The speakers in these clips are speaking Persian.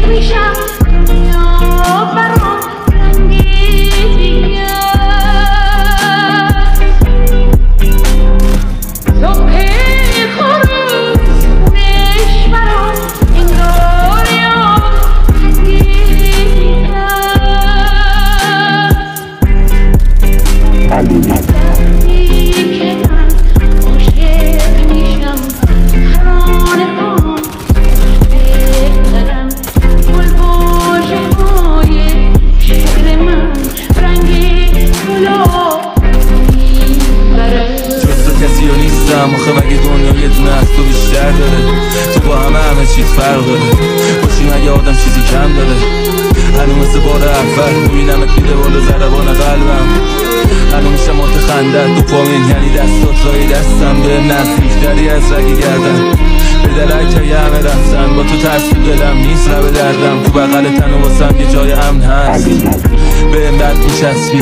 میشم دنیا برام رنگیه صبح خروس خونش برام انگار یا رنگیه آخه مگه دنیا یه دونه از تو بیشتر داره؟ تو با همه چیز فرق داره. باشی مگه آدم چیزی کم داره؟ هنو مثل بار اول میبینمت میده بالا ضربان قلبم. هنو میشه متخندت دوپامین یعنی دستات رای دستم به نزدیکتری از رگی گردم. به دلک که همه رفتن با تو ترس تو دلم نیست رو به دردم. تو بغل تن و واسم یه جای امن هست به امدت میچسبی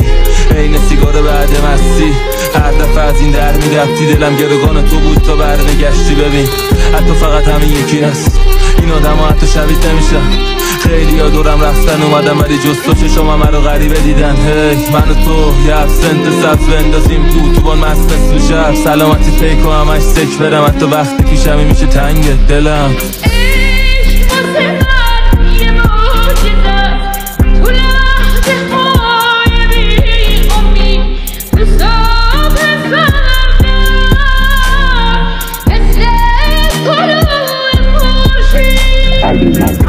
این سیگار بعد مستی. هر دفعه از این در میرفتی دلم گروگان تو بود تا برنگشتی. ببین حتی فقط همین یکی هست این آدم ها حتی شبیه نمیشن. خیلی ها دورم رفتن اومدم ولی جز تو چشم همه رو غریبه دیدن. هی من و تو یه افسنت سبز بندازیم تو بان مست مثل شب. سلامتی پیک و همش سک برم حتی وقتی پیشمی میشه تنگ دلم. I'll be